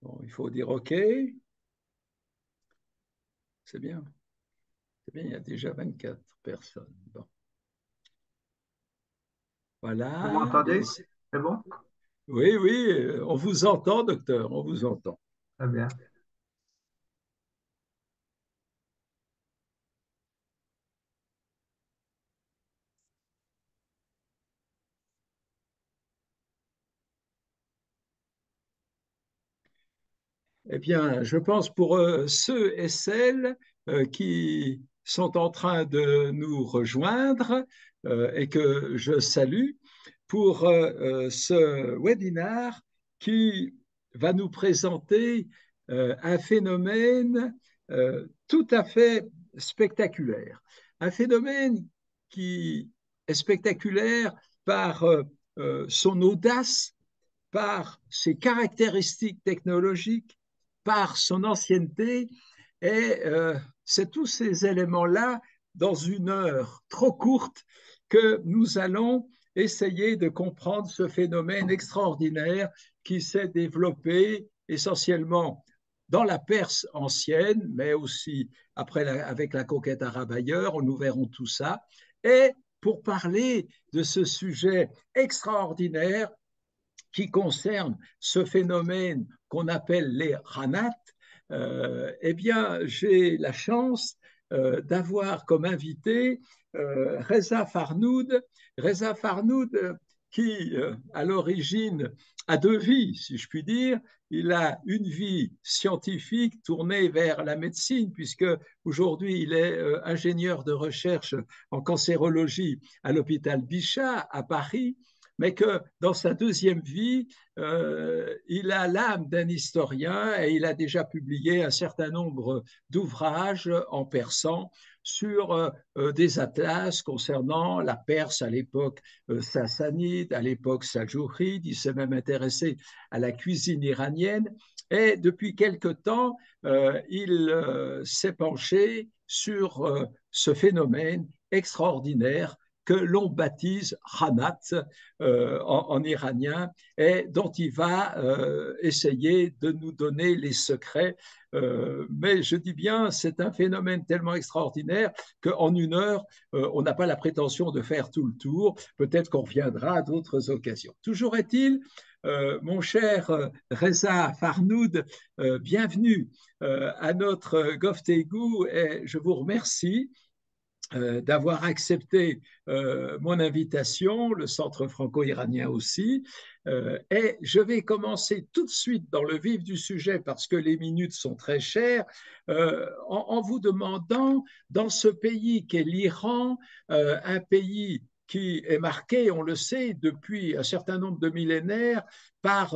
Bon, il faut dire OK. C'est bien. C'est bien, il y a déjà 24 personnes. Bon. Vous Voilà. m'entendez? C'est bon? Oui, oui, on vous entend, docteur, on vous entend. Très bien. Eh bien, je pense pour ceux et celles qui sont en train de nous rejoindre et que je salue pour ce webinaire qui va nous présenter un phénomène tout à fait spectaculaire. Un phénomène qui est spectaculaire par son audace, par ses caractéristiques technologiques, par son ancienneté. Et c'est tous ces éléments-là, dans une heure trop courte, que nous allons essayer de comprendre ce phénomène extraordinaire qui s'est développé essentiellement dans la Perse ancienne, mais aussi après avec la conquête arabe ailleurs, nous verrons tout ça. Et pour parler de ce sujet extraordinaire, qui concerne ce phénomène qu'on appelle les ranats, eh bien, j'ai la chance d'avoir comme invité Reza Farnoud. Reza Farnoud, qui, à l'origine, a deux vies, si je puis dire. Il a une vie scientifique tournée vers la médecine, puisque aujourd'hui il est ingénieur de recherche en cancérologie à l'hôpital Bichat à Paris, mais que dans sa deuxième vie, il a l'âme d'un historien et il a déjà publié un certain nombre d'ouvrages en persan sur des atlas concernant la Perse à l'époque sassanide, à l'époque saljouride. Il s'est même intéressé à la cuisine iranienne. Et depuis quelque temps, il s'est penché sur ce phénomène extraordinaire que l'on baptise Hanat en iranien et dont il va essayer de nous donner les secrets. Mais je dis bien, c'est un phénomène tellement extraordinaire qu'en une heure, on n'a pas la prétention de faire tout le tour. Peut-être qu'on reviendra à d'autres occasions. Toujours est-il, mon cher Reza Farnoud, bienvenue à notre GovTegu et je vous remercie d'avoir accepté mon invitation, le Centre franco-iranien aussi. Et je vais commencer tout de suite dans le vif du sujet parce que les minutes sont très chères, en vous demandant, dans ce pays qu'est l'Iran, un pays qui est marqué, on le sait, depuis un certain nombre de millénaires par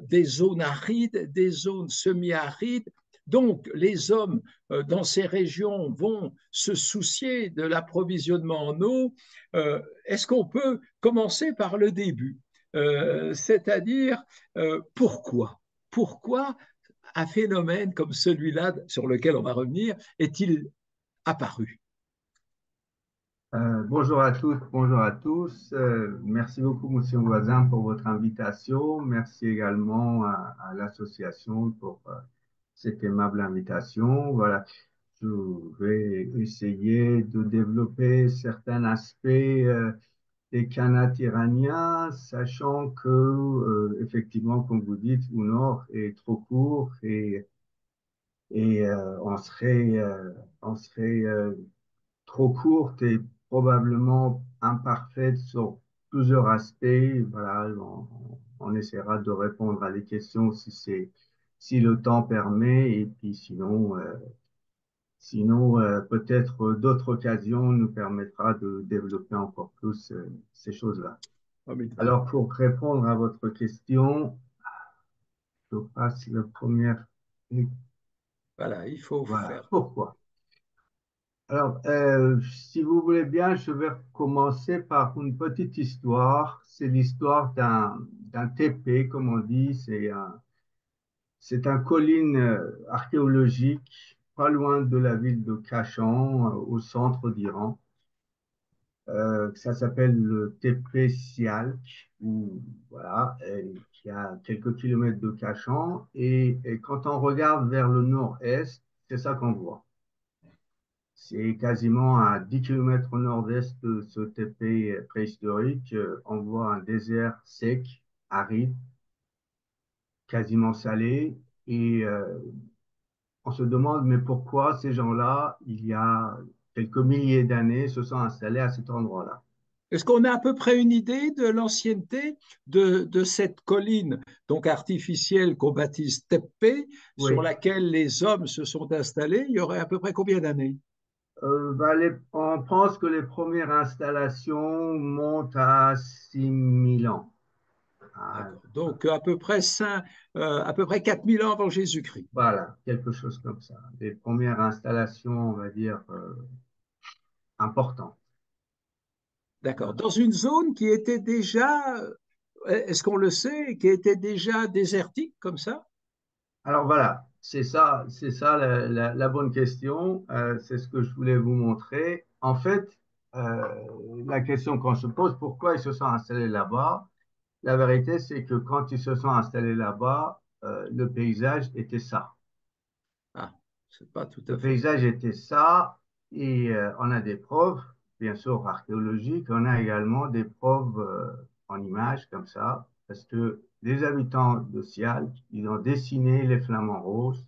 des zones arides, des zones semi-arides. Donc, les hommes dans ces régions vont se soucier de l'approvisionnement en eau. Est-ce qu'on peut commencer par le début? C'est-à-dire, pourquoi? Pourquoi un phénomène comme celui-là, sur lequel on va revenir, est-il apparu? Bonjour à toutes, bonjour à tous. Merci beaucoup, Monsieur Voisin, pour votre invitation. Merci également à l'association pour cette aimable invitation. Voilà, je vais essayer de développer certains aspects des Khanats iraniens, sachant que, effectivement, comme vous dites, au nord est trop court et on serait trop courte et probablement imparfaite sur plusieurs aspects. Voilà, on essaiera de répondre à des questions si le temps permet, et puis sinon, peut-être d'autres occasions nous permettra de développer encore plus ces choses-là. Formidable. Alors, pour répondre à votre question, je passe le premier. Voilà, il faut Voilà, faire. pourquoi? Alors, si vous voulez bien, je vais commencer par une petite histoire. C'est l'histoire d'un TP, comme on dit. C'est un colline archéologique, pas loin de la ville de Kashan, au centre d'Iran. Ça s'appelle le TP Sialk, ou voilà, qui a quelques kilomètres de Cachan. Et quand on regarde vers le nord-est, c'est ça qu'on voit. C'est quasiment à 10 kilomètres au nord-est de ce TP préhistorique. On voit un désert sec, aride, quasiment salé. Et on se demande, mais pourquoi ces gens-là, il y a quelques milliers d'années, se sont installés à cet endroit-là? Est-ce qu'on a à peu près une idée de l'ancienneté de cette colline, donc artificielle qu'on baptise Teppé, sur Oui. laquelle les hommes se sont installés? Il y aurait à peu près combien d'années? On pense que les premières installations montent à 6000 ans. Ah, D'accord. Donc à peu près 4000 ans avant Jésus-Christ. voilà, quelque chose comme ça. Les premières installations, on va dire, importantes. D'accord. Voilà. Dans une zone qui était déjà, est-ce qu'on le sait, qui était déjà désertique comme ça? Alors voilà, c'est ça la bonne question. C'est ce que je voulais vous montrer. En fait, la question qu'on se pose, pourquoi ils se sont installés là-bas? La vérité, c'est que quand ils se sont installés là-bas, le paysage était ça. Ah, c'est pas tout Le à fait. paysage était ça, et on a des preuves, bien sûr archéologiques, on a également des preuves en images comme ça, parce que les habitants de Sial, ils ont dessiné les flamants roses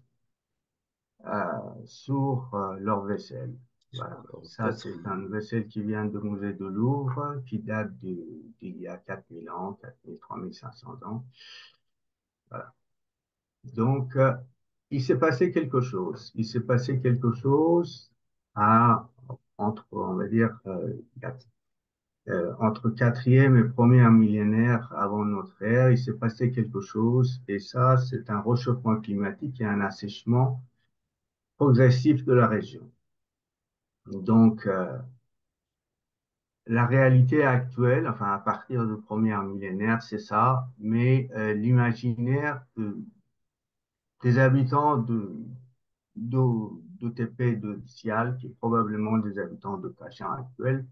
sur leur vaisselle. Voilà. Sur Ça, c'est poterie. un vaisselle qui vient du musée de Louvre, qui date d'il y a 4000 ans, 4000, 3500 ans. Voilà. Donc, il s'est passé quelque chose. Il s'est passé quelque chose à, entre, on va dire, entre quatrième et premier millénaire avant notre ère. Il s'est passé quelque chose, et ça, c'est un réchauffement climatique et un assèchement progressif de la région. Donc, la réalité actuelle, enfin, à partir du premier millénaire, c'est ça, mais l'imaginaire des habitants d'OTP de Sial, qui est probablement des habitants de Cachan actuels,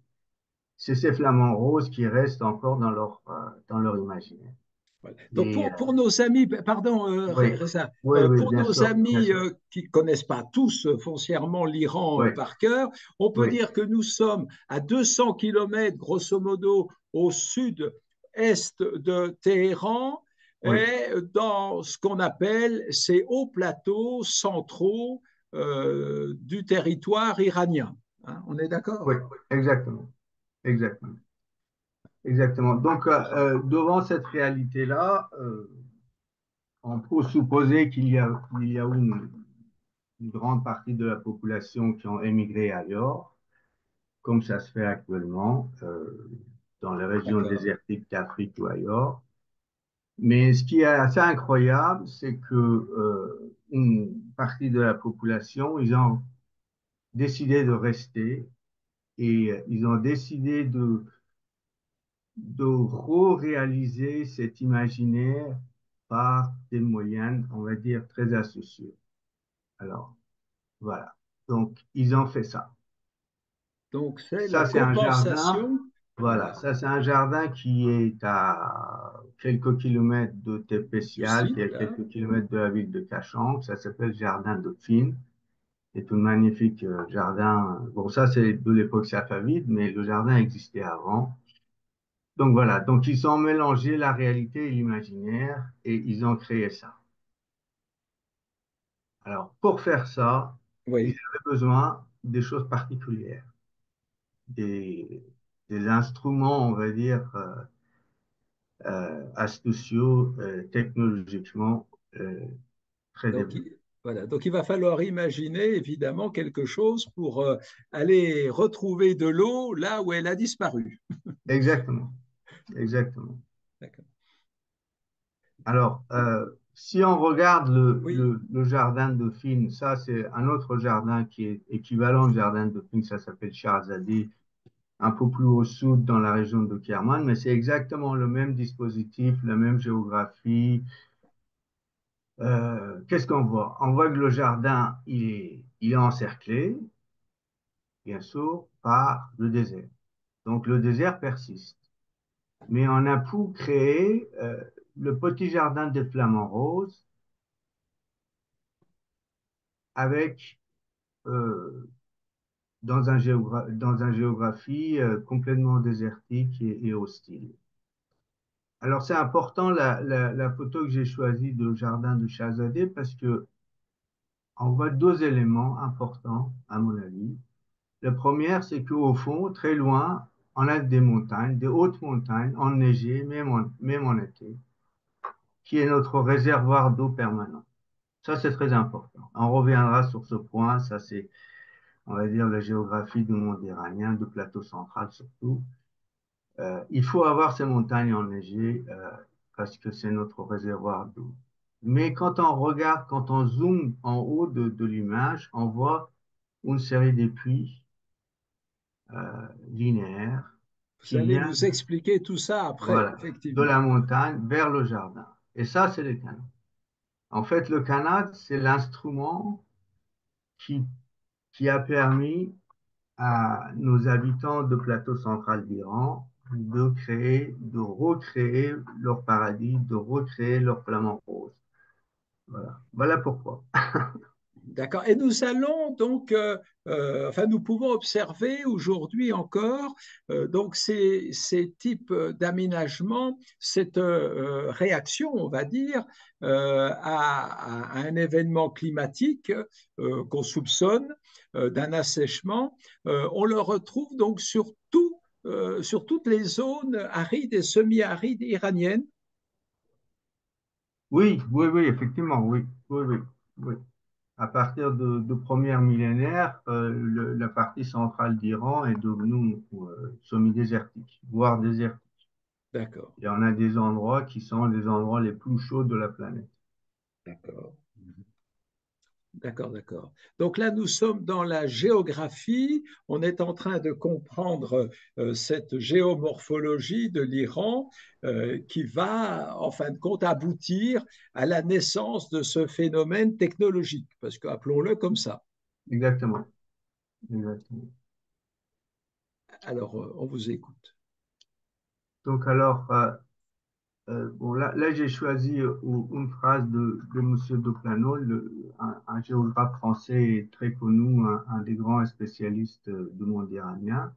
c'est ces flamants roses qui restent encore dans leur imaginaire. Voilà. Donc Et pour nos amis, pardon oui, Reza, oui, pour bien nos sûr, bien amis sûr. qui ne connaissent pas tous foncièrement l'Iran Oui, par cœur, on peut oui, dire que nous sommes à 200 kilomètres grosso modo au sud-est de Téhéran oui, et dans ce qu'on appelle ces hauts plateaux centraux du territoire iranien. Hein, on est d'accord? oui, exactement, exactement, exactement. Donc, devant cette réalité-là, on peut supposer qu'il y a une grande partie de la population qui ont émigré ailleurs, comme ça se fait actuellement dans les régions D'accord. désertiques d'Afrique ou ailleurs. Mais ce qui est assez incroyable, c'est que une partie de la population, ils ont décidé de rester, et ils ont décidé de réaliser cet imaginaire par des moyens, on va dire, très astucieux. Alors, voilà. Donc, ils ont fait ça. Donc c'est la Ça, c'est un jardin. compensation. Voilà, Voilà. ça, c'est un jardin qui est à quelques kilomètres de Du Tépétial, qui site, est à là. quelques kilomètres de la ville de Cachan. Ça s'appelle Jardin de Fine. C'est un magnifique jardin. Bon, ça, c'est de l'époque safavide, mais le jardin existait avant. Donc voilà, donc ils ont mélangé la réalité et l'imaginaire, et ils ont créé ça. Alors, pour faire ça, ils Oui. avaient besoin des choses particulières, des, des instruments, on va dire, astucieux, technologiquement très Donc, développés. voilà. Donc, il va falloir imaginer évidemment quelque chose pour aller retrouver de l'eau là où elle a disparu. Exactement, exactement. D'accord. Alors, si on regarde Oui, le jardin de Fine, ça c'est un autre jardin qui est équivalent au jardin de Fine, ça s'appelle Charzadi, un peu plus au sud dans la région de Kerman, mais c'est exactement le même dispositif, la même géographie. Qu'est-ce qu'on voit? On voit que le jardin, il est encerclé, bien sûr, par le désert. Donc le désert persiste. Mais on a pu créer le petit jardin des flamants roses avec euh, dans un géographie complètement désertique et hostile. Alors c'est important la photo que j'ai choisie de jardin de Chazadeh parce que on voit deux éléments importants à mon avis. La première, c'est qu'au fond, très loin, on a des montagnes, des hautes montagnes enneigées, même en été, qui est notre réservoir d'eau permanent. Ça, c'est très important. On reviendra sur ce point. Ça, c'est, on va dire, la géographie du monde iranien, du plateau central surtout. Il faut avoir ces montagnes enneigées parce que c'est notre réservoir d'eau. Mais quand on regarde, quand on zoome en haut de l'image, on voit une série de puits linéaires Vous qui allez viennent, nous expliquer tout ça après, voilà, de effectivement. la montagne vers le jardin. Et ça, c'est le canal. En fait, le canal, c'est l'instrument qui, qui a permis à nos habitants de plateau central d'Iran de créer, de recréer leur paradis, de recréer leur flamant rose. Voilà. Voilà pourquoi. D'accord. Et nous allons donc, enfin, nous pouvons observer aujourd'hui encore donc ces types d'aménagement, cette réaction, on va dire, à un événement climatique qu'on soupçonne d'un assèchement. On le retrouve donc sur toutes les zones arides et semi-arides iraniennes. Oui, oui, oui, effectivement, oui, oui, oui, oui. À partir de première millénaire, la partie centrale d'Iran est devenue semi-désertique, voire désertique. D'accord. Il y en a des endroits qui sont les endroits les plus chauds de la planète. D'accord. D'accord, d'accord. Donc là, nous sommes dans la géographie. On est en train de comprendre cette géomorphologie de l'Iran qui va, en fin de compte, aboutir à la naissance de ce phénomène technologique, parce que appelons-le comme ça. Exactement, exactement. Alors, on vous écoute. Donc alors, bon, là j'ai choisi une phrase de Monsieur Doplano, un géographe français très connu, un des grands spécialistes du monde iranien,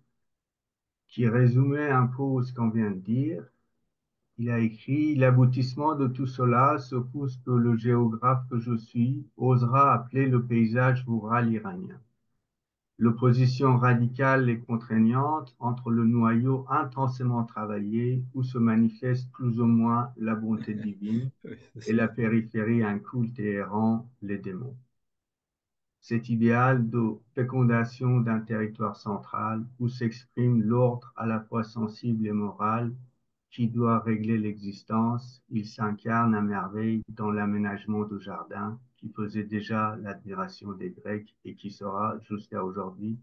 qui résumait un peu ce qu'on vient de dire. Il a écrit: l'aboutissement de tout cela secoue ce que le géographe que je suis osera appeler le paysage rural iranien. L'opposition radicale et contraignante entre le noyau intensément travaillé, où se manifeste plus ou moins la bonté divine, Oui, c'est et ça. la périphérie inculte et errant, les démons. Cet idéal de fécondation d'un territoire central où s'exprime l'ordre à la fois sensible et moral qui doit régler l'existence, il s'incarne à merveille dans l'aménagement de jardins qui faisait déjà l'admiration des Grecs et qui sera jusqu'à aujourd'hui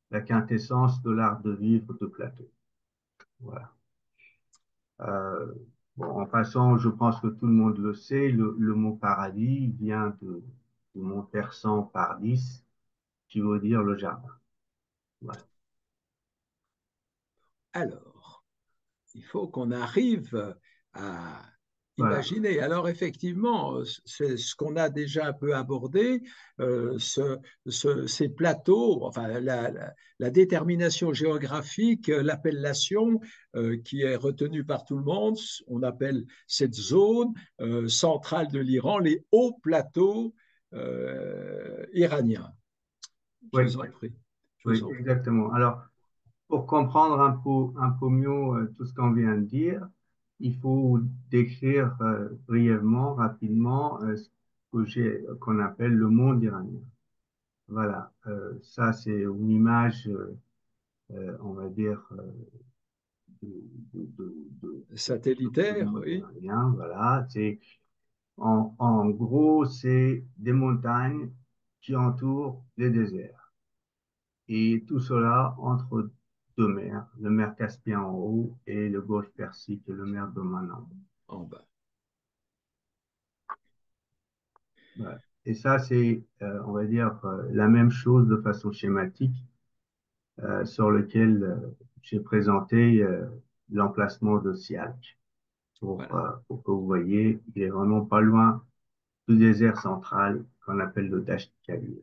la quintessence de l'art de vivre de Platon. Voilà. Euh, bon, en passant, je pense que tout le monde le sait, le mot paradis vient du mot persan pardis, qui veut dire le jardin. Voilà. Alors, il faut qu'on arrive à Voilà. imaginer. Alors effectivement, c'est ce qu'on a déjà un peu abordé, ces plateaux, enfin la détermination géographique, l'appellation qui est retenue par tout le monde, on appelle cette zone centrale de l'Iran les hauts plateaux iraniens. Je Oui, vous en prie. Je vous oui, en prie. exactement. Alors, pour comprendre un peu mieux tout ce qu'on vient de dire, il faut décrire brièvement, rapidement, ce qu'on appelle le monde iranien. Voilà, ça c'est une image, on va dire, de, de Satellitaire, monde oui. iranien. Voilà, c'est en gros, c'est des montagnes qui entourent les déserts. Et tout cela entre deux mers, le mer Caspien en haut et le golfe Persique et le mer d'Oman en bas. En bas. Voilà. Et ça, c'est, on va dire, la même chose de façon schématique sur lequel j'ai présenté l'emplacement de Sialk. Voilà. pour que vous voyez, il est vraiment pas loin du désert central qu'on appelle le Dasht Kavir.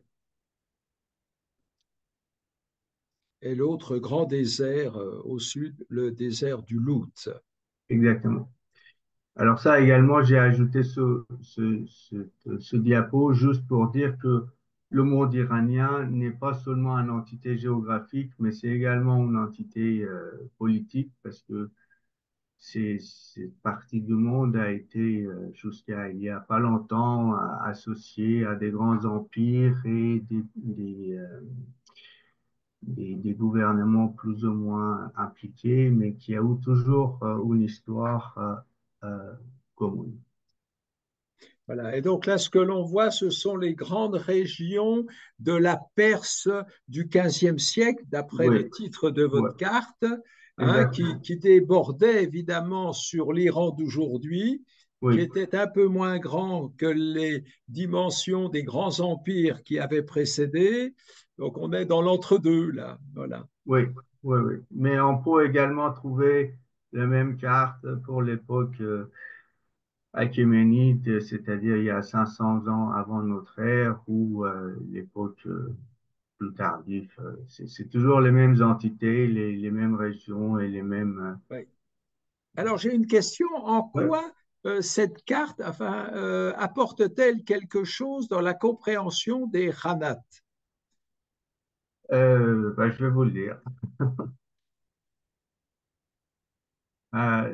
Et l'autre grand désert au sud, le désert du Lout. Exactement. Alors ça également, j'ai ajouté ce diapo juste pour dire que le monde iranien n'est pas seulement une entité géographique, mais c'est également une entité politique parce que cette partie du monde a été jusqu'à il y a pas longtemps associée à des grands empires et des gouvernements plus ou moins impliqués, mais qui a eu toujours une histoire commune. Voilà. Et donc là, ce que l'on voit, ce sont les grandes régions de la Perse du XVe siècle, d'après le Oui, titre de ouais, votre carte, hein, exactement. qui débordait évidemment sur l'Iran d'aujourd'hui, qui Oui, était un peu moins grand que les dimensions des grands empires qui avaient précédé. Donc on est dans l'entre-deux là. Voilà. oui, oui, oui. Mais on peut également trouver la même carte pour l'époque achéménide, c'est-à-dire il y a 500 ans avant notre ère, ou l'époque plus tardive. C'est toujours les mêmes entités, les mêmes régions et les mêmes. Oui. Alors j'ai une question. En Ouais. quoi cette carte enfin, apporte-t-elle quelque chose dans la compréhension des Khanats? Bah, je vais vous le dire.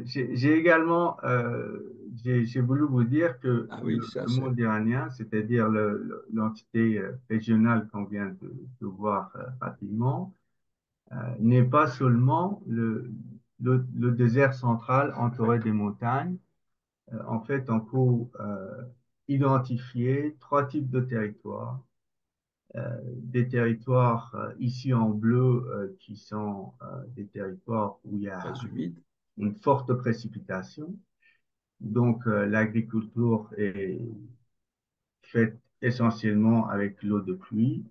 J'ai également j'ai voulu vous dire que Ah oui, ça le c'est. monde iranien, c'est-à-dire l'entité régionale qu'on vient de voir rapidement, n'est pas seulement le désert central entouré des montagnes. En fait, on peut identifier trois types de territoires. Des territoires ici en bleu qui sont des territoires où il y Très a humide. une forte précipitation. Donc, l'agriculture est faite essentiellement avec l'eau de pluie.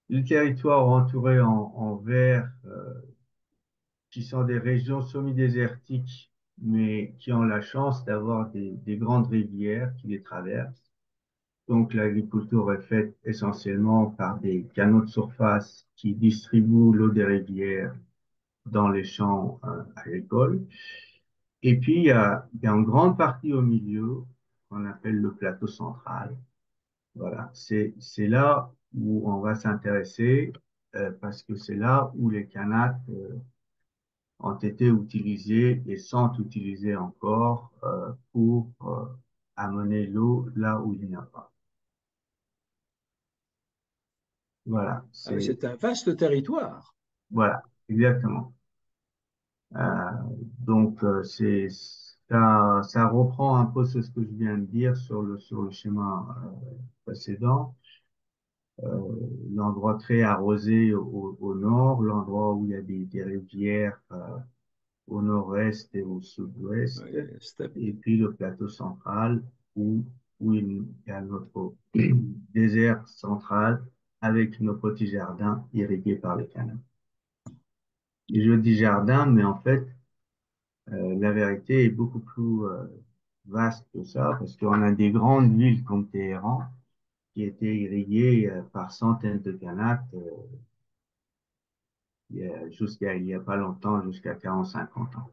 Les territoires entourés en vert, qui sont des régions semi-désertiques, mais qui ont la chance d'avoir des grandes rivières qui les traversent. Donc, l'agriculture est faite essentiellement par des canaux de surface qui distribuent l'eau des rivières dans les champs agricoles. Et puis, il y a une grande partie au milieu qu'on appelle le plateau central. Voilà, c'est là où on va s'intéresser parce que c'est là où les canaux ont été utilisés et sont utilisés encore pour amener l'eau là où il n'y a pas. Voilà, Ah oui, c'est c'est un vaste territoire. voilà, exactement. Euh, donc ça reprend un peu ce que je viens de dire sur le schéma précédent. L'endroit très arrosé au nord, l'endroit où il y a des rivières au nord-est et au sud-ouest, Oui, steppe. et puis le plateau central où il y a notre désert central avec nos petits jardins irrigués par les canaux. Et je dis jardin, mais en fait, la vérité est beaucoup plus vaste que ça, parce qu'on a des grandes villes comme Téhéran qui étaient irriguées par centaines de canaux jusqu'à il y a pas longtemps, jusqu'à 40-50 ans.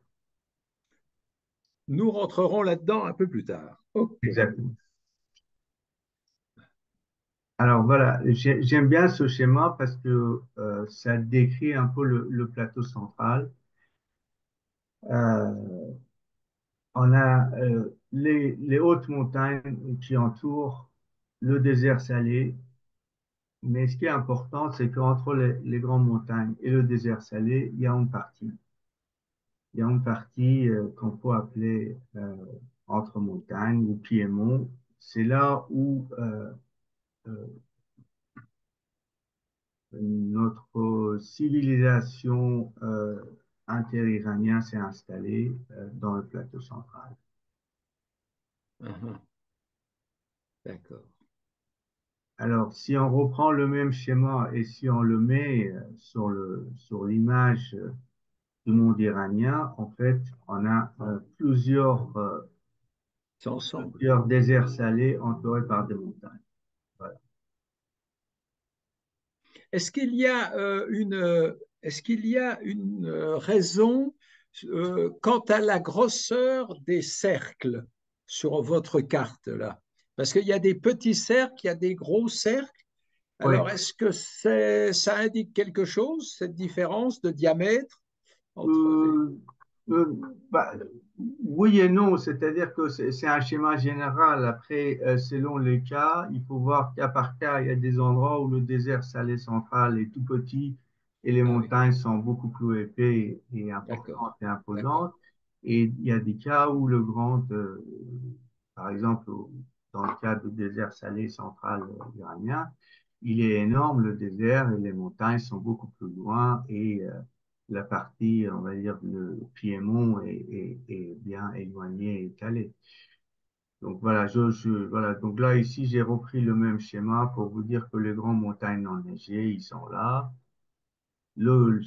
Nous rentrerons là-dedans un peu plus tard. OK. Exactement. Alors voilà, j'aime bien ce schéma parce que ça décrit un peu le plateau central. Euh, on a les hautes montagnes qui entourent le désert salé, mais ce qui est important, c'est qu'entre les grandes montagnes et le désert salé, il y a une partie. Il y a une partie qu'on peut appeler entre montagnes ou piémont. C'est là où euh, notre civilisation inter-iranienne s'est installée dans le plateau central. Mhm. D'accord. Alors, si on reprend le même schéma et si on le met sur l'image du monde iranien, en fait, on a C'est ensemble. plusieurs déserts salés entourés par des montagnes. Voilà. Est-ce qu'il y a est-ce qu'il y a une raison quant à la grosseur des cercles sur votre carte là? Parce qu'il y a des petits cercles, il y a des gros cercles. Oui. Alors, est-ce que ça indique quelque chose, cette différence de diamètre entre les... Euh, euh, bah, oui et non, c'est-à-dire que c'est un schéma général. Après, selon les cas, il faut voir cas par cas. Il y a des endroits où le désert salé central est tout petit et les Ah oui, montagnes sont beaucoup plus épais et d'accord, importantes et d'accord, imposantes. Et il y a des cas où par exemple, dans le cas du désert salé central iranien, il est énorme le désert et les montagnes sont beaucoup plus loin et la partie, on va dire, le Piémont est bien éloignée et étalée. Donc voilà, voilà. Donc là, ici, j'ai repris le même schéma pour vous dire que les grandes montagnes enneigées, ils sont là. Le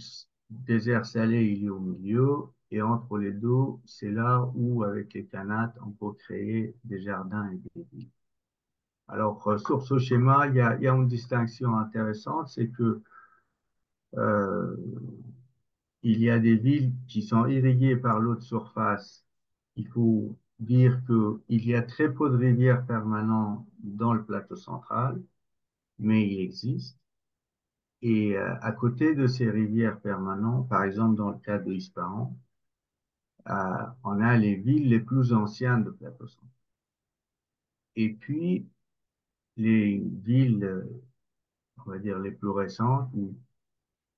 désert salé, il est au milieu. Et entre les deux, c'est là où, avec les canates, on peut créer des jardins et des villes. Alors, sur ce schéma, il y a une distinction intéressante, c'est que euh, il y a des villes qui sont irriguées par l'eau de surface. Il faut dire qu'il y a très peu de rivières permanentes dans le plateau central, mais il existe. Et à côté de ces rivières permanentes, par exemple dans le cas de Ispahan, on a les villes les plus anciennes du plateau central. Et puis les villes, on va dire les plus récentes,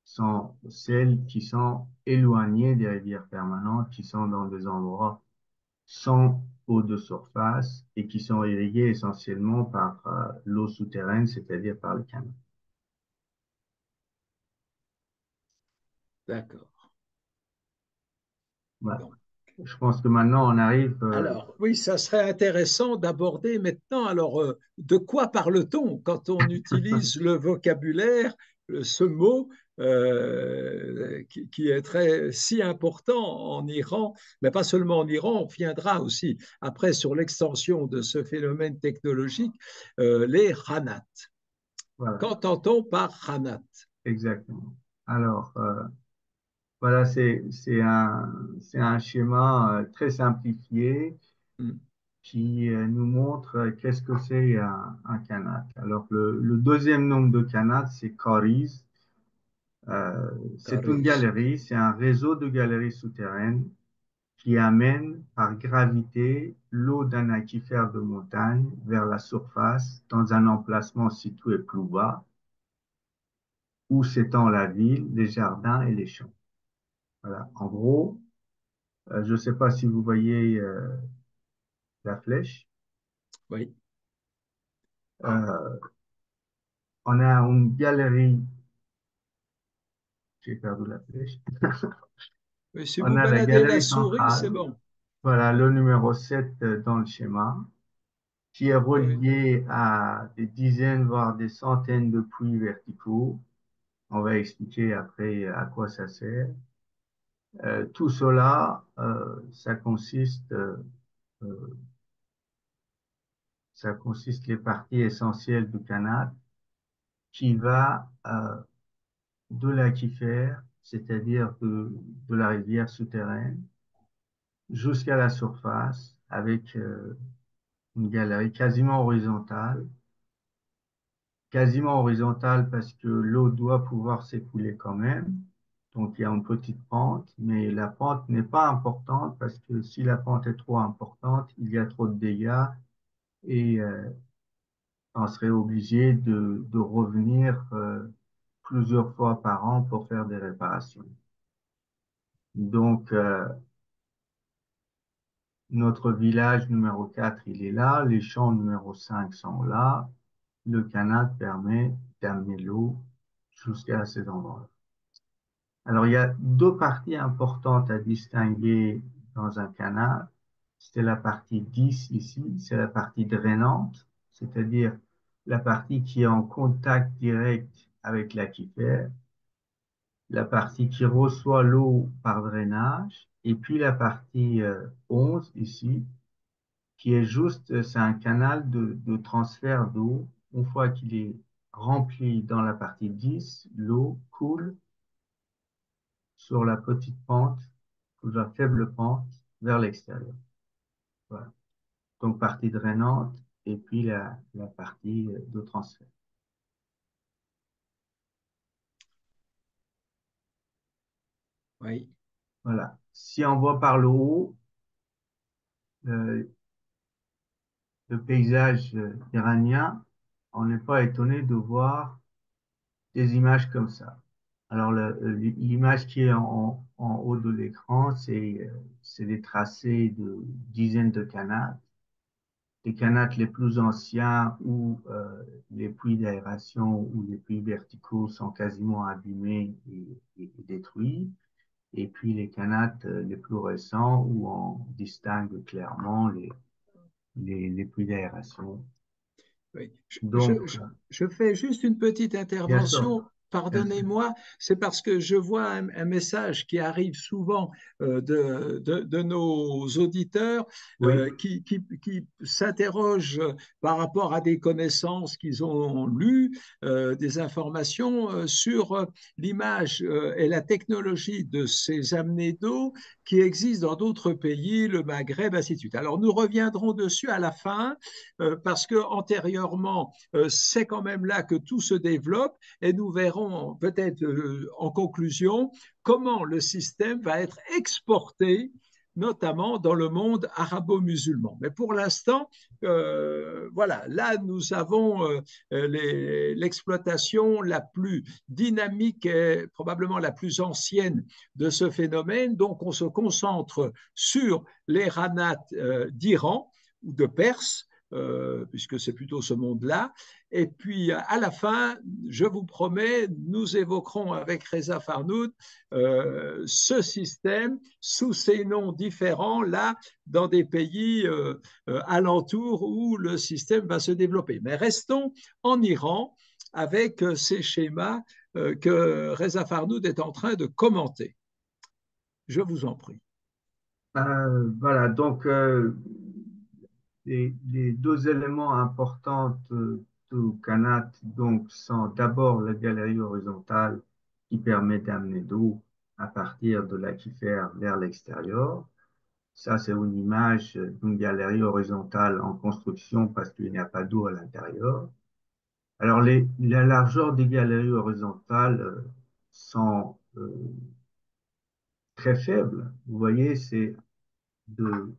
sont celles qui sont éloignées des rivières permanentes, qui sont dans des endroits sans eau de surface et qui sont irriguées essentiellement par l'eau souterraine, c'est-à-dire par le canal. d'accord. Voilà. Donc, Je pense que maintenant on arrive. alors, oui, ça serait intéressant d'aborder maintenant, alors, de quoi parle-t-on quand on utilise le vocabulaire, ce mot qui est si important en Iran, mais pas seulement en Iran, on reviendra aussi après sur l'extension de ce phénomène technologique, les Hanat. Voilà, Qu'entend-on par Hanat? exactement. Alors, voilà, c'est un schéma très simplifié Hmm. qui nous montre qu'est-ce que c'est un kanat. Alors, le deuxième nombre de kanat, c'est Kariz. C'est une Caris. galerie, c'est un réseau de galeries souterraines qui amène par gravité l'eau d'un aquifère de montagne vers la surface dans un emplacement situé plus bas où s'étend la ville, les jardins et les champs. Voilà. En gros, je ne sais pas si vous voyez la flèche. Oui. Euh, on a une galerie, j'ai perdu la flèche. Mais si On vous a la baladez la galerie souris, c'est centrale, bon. voilà le numéro 7 dans le schéma, qui est Oui. relié à des dizaines, voire des centaines de puits verticaux. On va expliquer après à quoi ça sert. Tout cela, euh, ça consiste les parties essentielles du canal qui va de l'aquifère, c'est-à-dire de la rivière souterraine, jusqu'à la surface avec une galerie quasiment horizontale parce que l'eau doit pouvoir s'écouler quand même. Donc il y a une petite pente, mais la pente n'est pas importante parce que si la pente est trop importante, il y a trop de dégâts et on serait obligé de revenir plusieurs fois par an pour faire des réparations. Donc notre village numéro 4 il est là, les champs numéro 5 sont là, le canal permet d'amener l'eau jusqu'à ces endroits-là. Alors, il y a deux parties importantes à distinguer dans un canal. C'est la partie 10 ici, c'est la partie drainante, c'est-à-dire la partie qui est en contact direct avec l'aquifère. la partie qui reçoit l'eau par drainage, et puis la partie 11 ici, qui est juste, c'est un canal de transfert d'eau. Une fois qu'il est rempli dans la partie 10, l'eau coule sur la petite pente, ou la faible pente, vers l'extérieur. Voilà. Donc partie drainante et puis la partie de transfert. Oui, Voilà. Si on voit par le haut, euh, le paysage iranien, on n'est pas étonné de voir des images comme ça. Alors, l'image qui est en haut de l'écran, c'est des tracés de dizaines de canaux. Les canaux les plus anciens où les puits d'aération ou les puits verticaux sont quasiment abîmés et détruits. Et puis les canaux les plus récents où on distingue clairement les puits d'aération. oui. Donc, Je fais juste une petite bien sûr, intervention. bien sûr. Pardonnez-moi, c'est parce que je vois un message qui arrive souvent de nos auditeurs Oui, qui s'interrogent par rapport à des connaissances qu'ils ont lues, des informations sur l'image et la technologie de ces amenés d'eau qui existent dans d'autres pays, le Maghreb, ainsi de suite. Alors nous reviendrons dessus à la fin parce que antérieurement, c'est quand même là que tout se développe et nous verrons peut-être en conclusion comment le système va être exporté notamment dans le monde arabo-musulman. Mais pour l'instant, voilà, là nous avons l'exploitation la plus dynamique et probablement la plus ancienne de ce phénomène. Donc on se concentre sur les ranats d'Iran ou de Perse, puisque c'est plutôt ce monde-là. Et puis, à la fin, je vous promets, nous évoquerons avec Reza Farnoud ce système sous ces noms différents, là, dans des pays alentours où le système va se développer. Mais restons en Iran avec ces schémas que Reza Farnoud est en train de commenter. Je vous en prie. voilà. Donc, les deux éléments importants du Kanat donc, sont d'abord la galerie horizontale qui permet d'amener d'eau à partir de l'aquifère vers l'extérieur. Ça, c'est une image d'une galerie horizontale en construction parce qu'il n'y a pas d'eau à l'intérieur. Alors, la largeur des galeries horizontales sont très faibles. Vous voyez, c'est de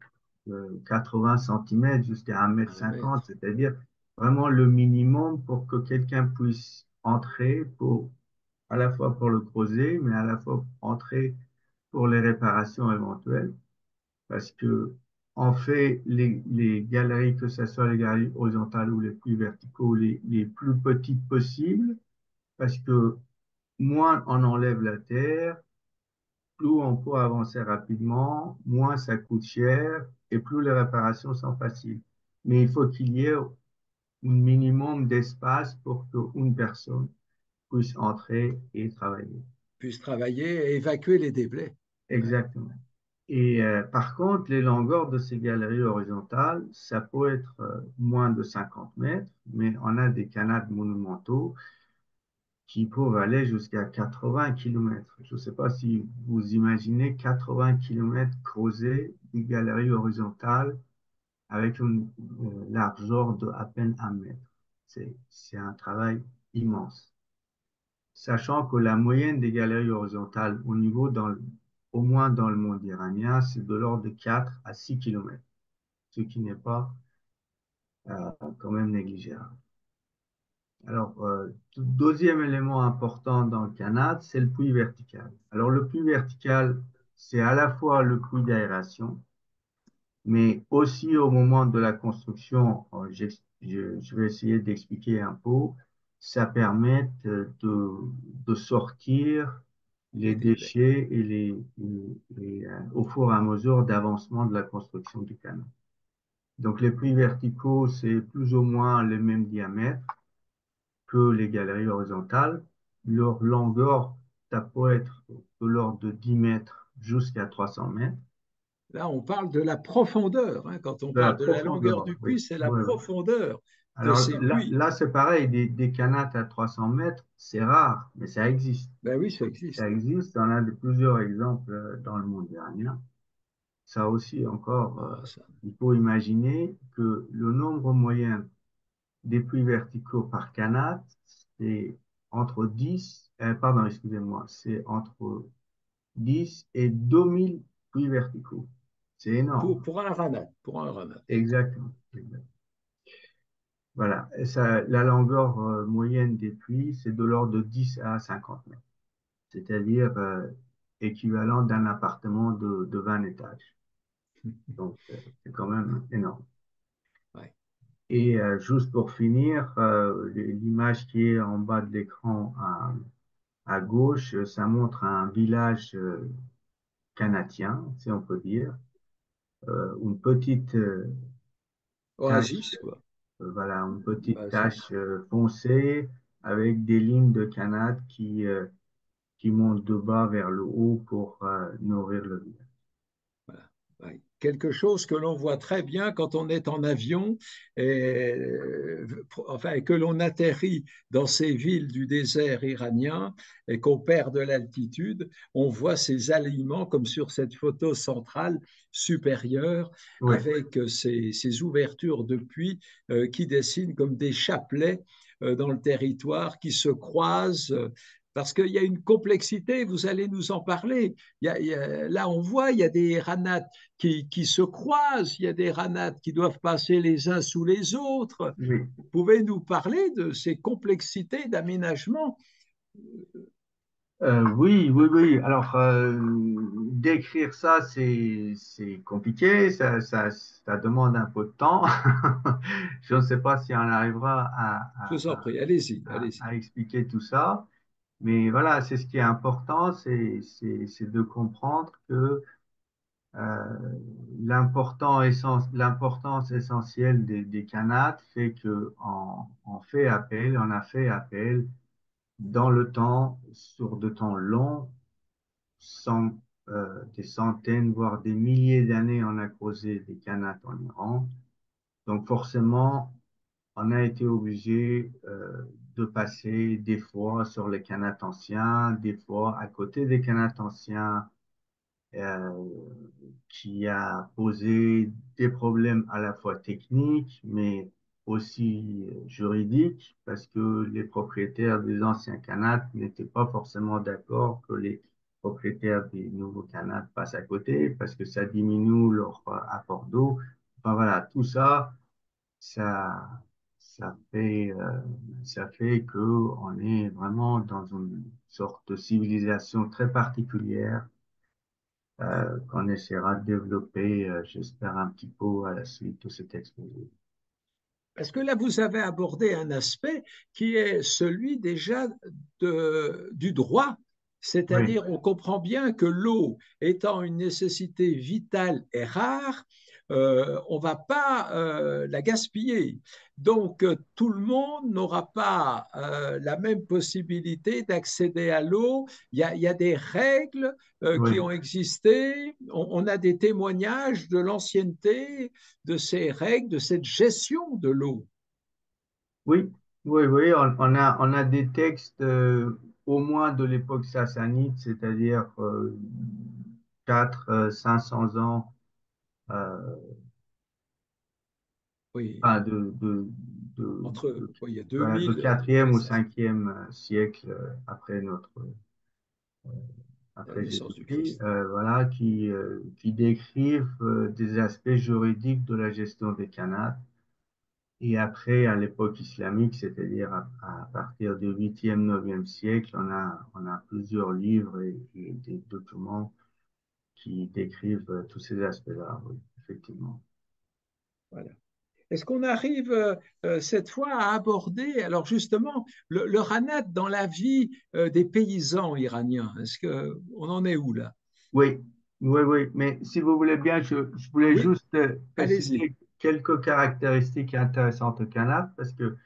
80 cm jusqu'à 1,50 Un m, mètre. c'est-à-dire vraiment le minimum pour que quelqu'un puisse entrer pour, à la fois pour le creuser, mais à la fois entrer pour les réparations éventuelles. Parce que, en fait, les galeries, que ce soit les galeries horizontales ou les plus verticaux, les plus petites possibles, parce que moins on enlève la terre, plus on peut avancer rapidement, moins ça coûte cher et plus les réparations sont faciles. Mais il faut qu'il y ait un minimum d'espace pour qu'une personne puisse entrer et travailler. Puisse travailler et évacuer les déblais. Ouais. Exactement. Et par contre, les longueurs de ces galeries horizontales, ça peut être moins de 50 mètres, mais on a des canaux monumentaux qui peuvent aller jusqu'à 80 km. Je ne sais pas si vous imaginez 80 km creusés, des galeries horizontales avec une largeur de à peine 1 mètre. C'est un travail immense. Sachant que la moyenne des galeries horizontales au niveau au moins dans le monde iranien, c'est de l'ordre de 4 à 6 km, ce qui n'est pas quand même négligeable. Alors, deuxième élément important dans le canal, c'est le puits vertical. Alors, le puits vertical, c'est à la fois le puits d'aération, mais aussi au moment de la construction, je vais essayer d'expliquer un peu, ça permet de sortir les Les déblais. déchets et au fur et à mesure d'avancement de la construction du canal. Donc, les puits verticaux, c'est plus ou moins le même diamètre que les galeries horizontales. Leur longueur ça peut être de l'ordre de 10 mètres jusqu'à 300 mètres. Là, on parle de la profondeur, hein. Quand on De la parle de la longueur profondeur, du oui. puits, c'est la Oui, oui. profondeur de Alors ces puits. là, c'est pareil, des canates à 300 mètres, c'est rare, mais ça existe. Ben oui, ça Ça existe. existe, on a plusieurs exemples dans le monde iranien. Ça aussi, encore, Oh, ça. il faut imaginer que le nombre moyen des puits verticaux par canal, c'est entre 10, pardon, excusez-moi, c'est entre 10 et 2000 puits verticaux. C'est énorme. Pour un ranat, pour un ranat, d'accord. Exactement. Voilà. Et ça, la longueur moyenne des puits, c'est de l'ordre de 10 à 50 mètres, c'est-à-dire équivalent d'un appartement de 20 étages. Donc, c'est quand même énorme. Ouais. Et juste pour finir, l'image qui est en bas de l'écran à gauche, ça montre un village canadien, si on peut dire, une petite tache, Oasis, quoi. voilà, une petite Oasis. tache foncée avec des lignes de canal qui montent de bas vers le haut pour nourrir le village. Voilà. Ouais. Quelque chose que l'on voit très bien quand on est en avion et, enfin, et que l'on atterrit dans ces villes du désert iranien et qu'on perd de l'altitude, on voit ces alignements comme sur cette photo centrale supérieure Oui, avec ces ouvertures de puits qui dessinent comme des chapelets dans le territoire qui se croisent. Parce qu'il y a une complexité, vous allez nous en parler. Là, on voit, il y a des ranates qui se croisent, il y a des ranates qui doivent passer les uns sous les autres. oui. Vous pouvez nous parler de ces complexités d'aménagement? Oui, oui, oui. Alors, décrire ça, c'est compliqué, ça demande un peu de temps. Je ne sais pas si on arrivera Je vous en prie, allez-y, allez-y. à expliquer tout ça, mais voilà, c'est ce qui est important, c'est de comprendre que l'importance essentielle des canates fait que on a fait appel dans le temps, sur de temps long, sans, des centaines, voire des milliers d'années, on a creusé des canaux en Iran. Donc forcément, on a été obligé de passer des fois sur les canaux anciens, des fois à côté des canaux anciens, euh, qui a posé des problèmes à la fois techniques, mais aussi juridiques, parce que les propriétaires des anciens canaux n'étaient pas forcément d'accord que les propriétaires des nouveaux canaux passent à côté, parce que ça diminue leur apport d'eau. Enfin voilà, tout ça, ça, ça fait, euh, ça fait que on est vraiment dans une sorte de civilisation très particulière qu'on essaiera de développer, j'espère, un petit peu à la suite de cet exposé. Parce que là, vous avez abordé un aspect qui est celui déjà du droit. Oui, C'est-à-dire, on comprend bien que l'eau étant une nécessité vitale et rare, on ne va pas la gaspiller. Donc, tout le monde n'aura pas la même possibilité d'accéder à l'eau. Il y a des règles qui oui, ont existé. On a des témoignages de l'ancienneté de ces règles, de cette gestion de l'eau. oui, oui, oui, on a des textes au moins de l'époque sassanide, c'est-à-dire 500 ans, euh, Oui, enfin, oui, il y a voilà, de 2000, 4e ou ça, 5e siècle après la après naissance du Jésus-Christ, Christ. voilà, qui décrivent des aspects juridiques de la gestion des canaux. Et après, à l'époque islamique, c'est-à-dire à partir du 8e, 9e siècle, on a plusieurs livres et des documents qui décrivent tous ces aspects-là, oui, effectivement. Voilà. Est-ce qu'on arrive cette fois à aborder, alors justement, le ranat dans la vie des paysans iraniens? Est-ce qu'on en est où là? Oui, oui, oui, mais si vous voulez bien, je voulais Oui, juste allez-y. préciser quelques caractéristiques intéressantes au canal, parce que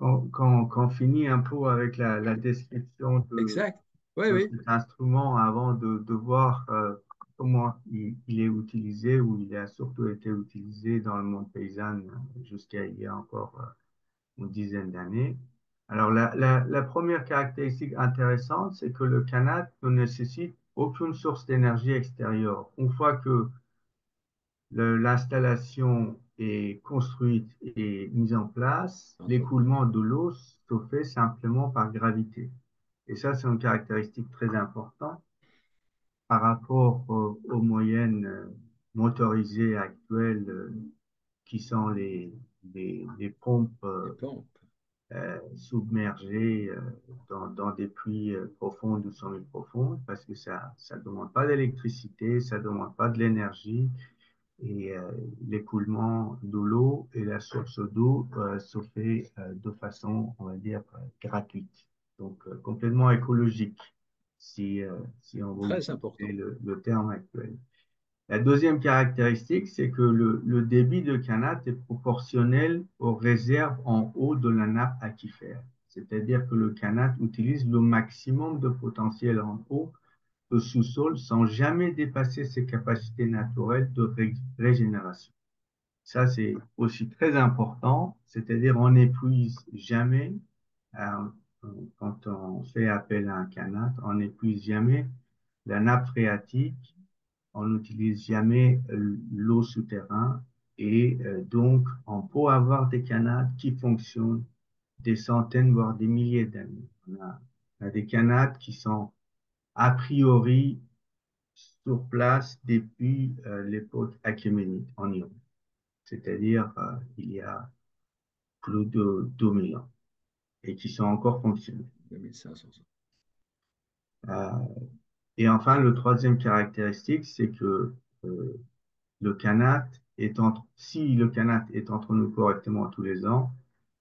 qu'on finit un peu avec la description Exact. Oui, de oui. cet instrument avant de voir comment il est utilisé ou il a surtout été utilisé dans le monde paysan jusqu'à il y a encore une dizaine d'années. Alors, la première caractéristique intéressante, c'est que le canal ne nécessite aucune source d'énergie extérieure. Une fois que l'installation est construite et mise en place, l'écoulement de l'eau se fait simplement par gravité. Et ça, c'est une caractéristique très importante par rapport aux moyennes motorisées actuelles qui sont les pompes Les pompes. submergées dans des puits profondes ou semi-profondes parce que ça ne demande pas d'électricité, ça ne demande pas de l'énergie et l'écoulement de l'eau et la source d'eau se fait de façon, on va dire, gratuite. Donc, complètement écologique, si on veut Très utiliser important. le terme actuel. La deuxième caractéristique, c'est que le débit de canal est proportionnel aux réserves en eau de la nappe aquifère. C'est-à-dire que le canal utilise le maximum de potentiel en eau de sous-sol sans jamais dépasser ses capacités naturelles de régénération. Ça, c'est aussi très important, c'est-à-dire on n'épuise jamais, euh, quand on fait appel à un canal, on n'épuise jamais la nappe phréatique, on n'utilise jamais l'eau souterraine et donc on peut avoir des canaux qui fonctionnent des centaines, voire des milliers d'années. On a des canaux qui sont a priori sur place depuis l'époque achéménide en Iran, c'est-à-dire il y a plus de 2000 ans et qui sont encore fonctionnels. 2500 ans. Euh, et enfin, le troisième caractéristique, c'est que le canat si le canat est entretenu correctement tous les ans,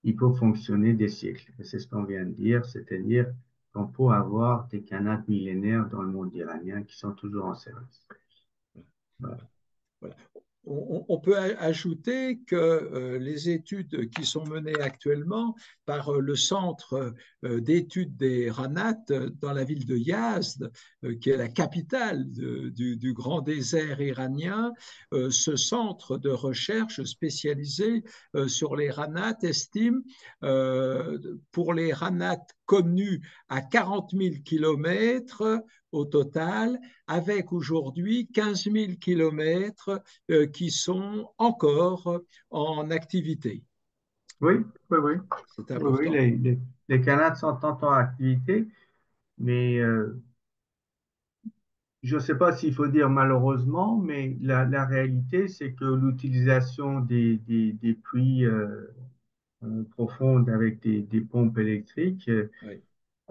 il peut fonctionner des siècles. Et c'est ce qu'on vient de dire, c'est-à-dire qu'on peut avoir des canats millénaires dans le monde iranien qui sont toujours en service. Voilà. Voilà. On peut ajouter que les études qui sont menées actuellement par le Centre d'études des Ranat dans la ville de Yazd, qui est la capitale du grand désert iranien, ce centre de recherche spécialisé sur les Ranat estime pour les Ranat connus à 40 000 kilomètres au total, avec aujourd'hui 15 000 kilomètres qui sont encore en activité. Oui, oui, oui. C'est Oui, oui, important. les canats sont en activité, mais je ne sais pas s'il faut dire malheureusement, mais la réalité, c'est que l'utilisation des puits profondes avec des pompes électriques Oui,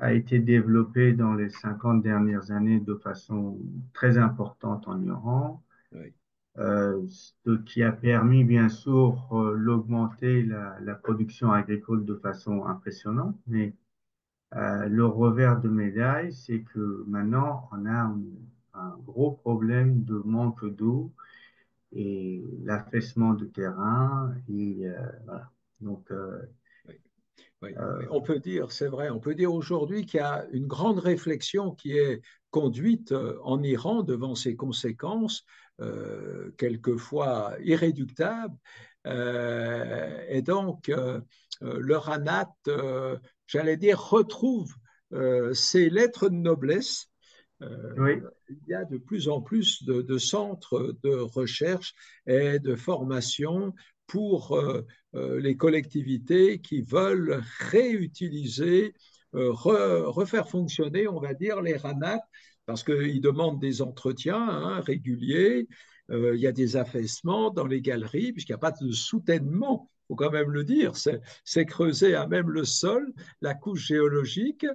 a été développée dans les 50 dernières années de façon très importante en Iran, oui, ce qui a permis bien sûr l'augmenter la production agricole de façon impressionnante, mais le revers de médaille, c'est que maintenant on a un gros problème de manque d'eau et l'affaissement de terrain et voilà. Donc oui. Oui, oui. euh, On peut dire, c'est vrai, on peut dire aujourd'hui qu'il y a une grande réflexion qui est conduite en Iran devant ces conséquences, quelquefois irréductables. Et donc, le Ranat, j'allais dire, retrouve ses lettres de noblesse. oui, Il y a de plus en plus de centres de recherche et de formation pour les collectivités qui veulent réutiliser, refaire fonctionner, on va dire, les RANAC, parce qu'ils demandent des entretiens réguliers. Il y a des affaissements dans les galeries, puisqu'il n'y a pas de soutènement, il faut quand même le dire, c'est creusé à même le sol, la couche géologique,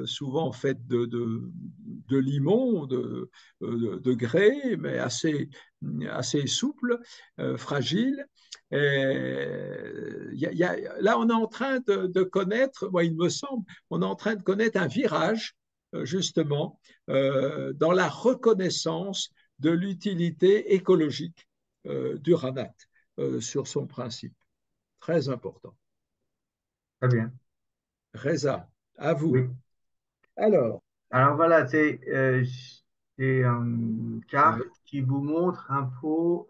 souvent faite de limon, de grès, mais assez souple, fragile. Là, on est en train de connaître, moi, il me semble, on est en train de connaître un virage, justement, dans la reconnaissance de l'utilité écologique du Ranat sur son principe. Très important. Très bien. Reza, à vous. Oui. Alors, Alors voilà, c'est une carte oui, qui vous montre un peu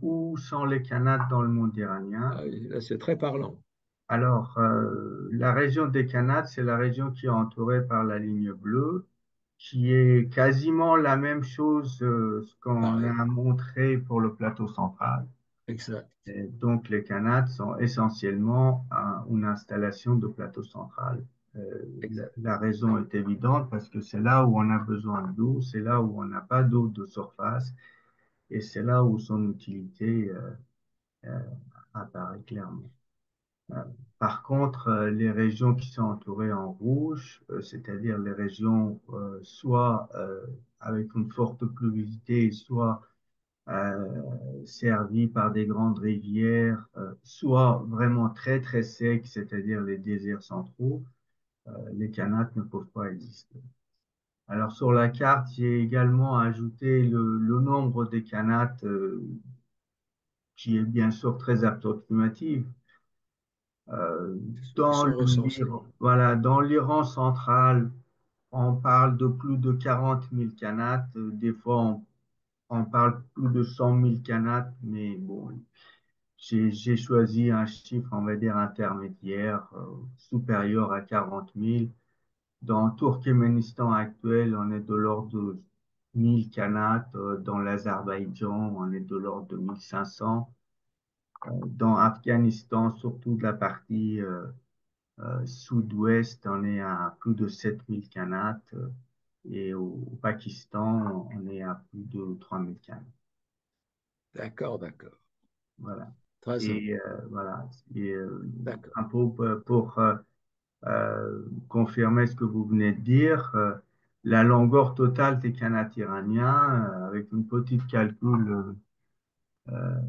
où sont les Khanats dans le monde iranien. ah oui, là c'est très parlant. Alors, la région des Khanats, c'est la région qui est entourée par la ligne bleue, qui est quasiment la même chose ce qu'on Pareil, a montré pour le plateau central. exact, Et donc, les Khanats sont essentiellement une installation de plateau central. exact. La raison est évidente parce que c'est là où on a besoin d'eau, c'est là où on n'a pas d'eau de surface et c'est là où son utilité euh, apparaît clairement. Euh, Par contre, les régions qui sont entourées en rouge, c'est-à-dire les régions soit avec une forte pluviosité, soit servies par des grandes rivières, soit vraiment très très secs, c'est-à-dire les déserts centraux, les Kanaks ne peuvent pas exister. Alors sur la carte, j'ai également ajouté le nombre des Kanaks qui est bien sûr très approximatif. Euh, Ceux qui sont recensés. voilà, dans l'Iran central, on parle de plus de 40 000 Kanaks. Des fois, on parle plus de 100 000 Kanaks, mais bon, j'ai choisi un chiffre, on va dire, intermédiaire, supérieur à 40 000. Dans Turkménistan actuel, on est de l'ordre de 1000 Kanaks. Dans l'Azerbaïdjan, on est de l'ordre de 1500. Dans Afghanistan, surtout de la partie sud-ouest, on est à plus de 7000 Kanaks. Et au Pakistan, on est à plus de 3000 Kanaks. D'accord, d'accord. Voilà. Très Et important. voilà. Et D'accord. un peu pour confirmer ce que vous venez de dire, la longueur totale des Kanaks iraniens, avec une petite calcul, euh,